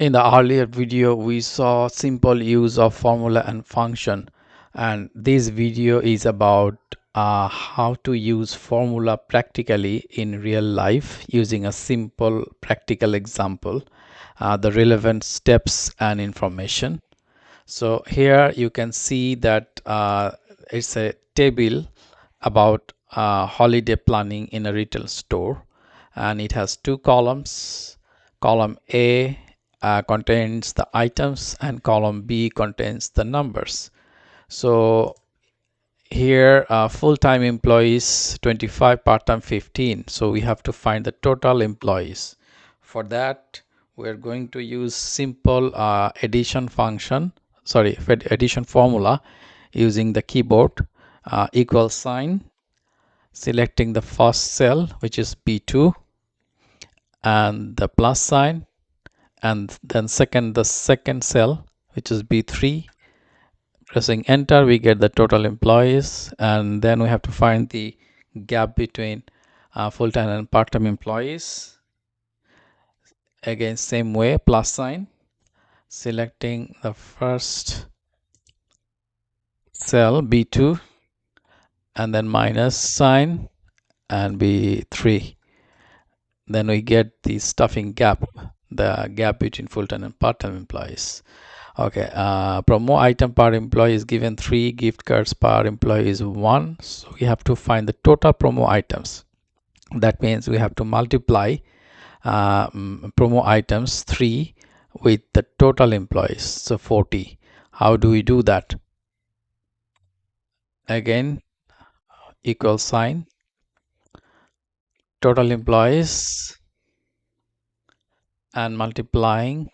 In the earlier video, we saw simple use of formula and function, and this video is about how to use formula practically in real life using a simple practical example, the relevant steps and information. So here you can see that it's a table about holiday planning in a retail store, and it has two columns. Column A contains the items and column B contains the numbers. So here full-time employees 25, part-time 15, so we have to find the total employees. For that we're going to use simple addition formula using the keyboard. Equal sign, selecting the first cell, which is B2, and the plus sign, and then the second cell, which is B3. Pressing enter, we get the total employees, and then we have to find the gap between full-time and part-time employees. Again, same way, plus sign, selecting the first cell B2, and then minus sign and B3. Then we get the stuffing gap, the gap between full-time and part-time employees. Okay, promo item per employee is given 3, gift cards per employee is 1, so we have to find the total promo items. That means we have to multiply promo items 3 with the total employees, so 40. How do we do that? Again, equal sign, total employees, and multiplying.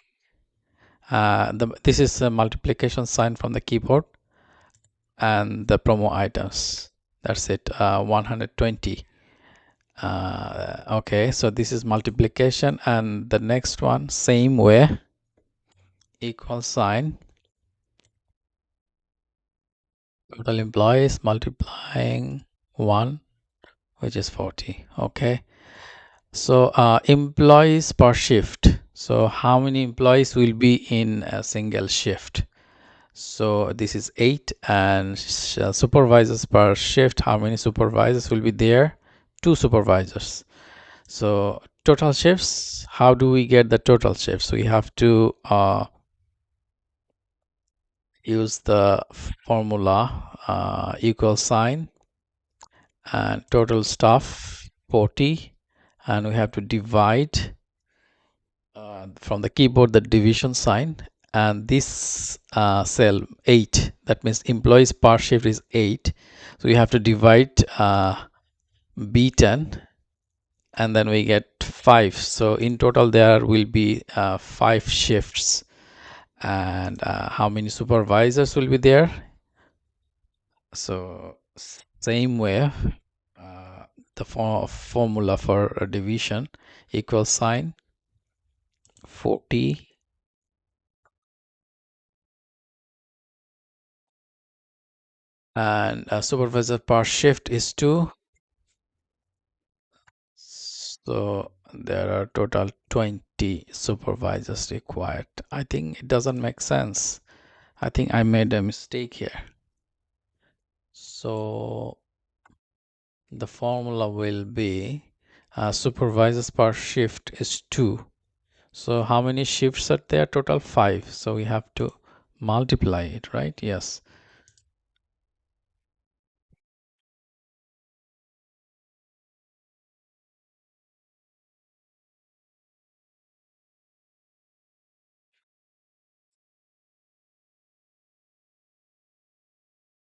This is a multiplication sign from the keyboard, and the promo items, that's it, 120. Okay, so this is multiplication, and the next one same way, equal sign, total employees multiplying 1, which is 40. Okay, so employees per shift, so how many employees will be in a single shift? So this is 8, and supervisors per shift, how many supervisors will be there? 2 supervisors. So total shifts, how do we get the total shifts? We have to use the formula equal sign and total staff 40, and we have to divide from the keyboard the division sign, and this cell 8, that means employees per shift is 8, so we have to divide B10, and then we get 5. So in total there will be 5 shifts. And how many supervisors will be there? So same way, the formula for a division, equal sign 40, and supervisor per shift is 2, so there are total 20 supervisors required. I think it doesn't make sense. I think I made a mistake here. So the formula will be supervisors per shift is 2, so how many shifts are there? Total 5, so we have to multiply it, right? Yes.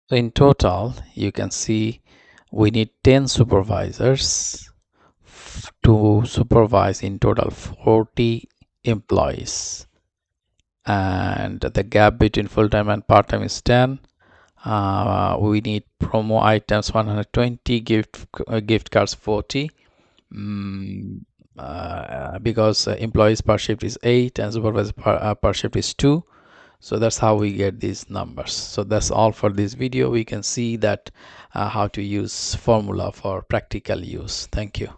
So in total you can see we need 10 supervisors to supervise in total 40 employees, and the gap between full-time and part-time is 10. We need promo items 120, gift cards 40, because employees per shift is 8 and supervisor per shift is 2. So that's how we get these numbers. So that's all for this video. We can see that how to use formula for practical use. Thank you.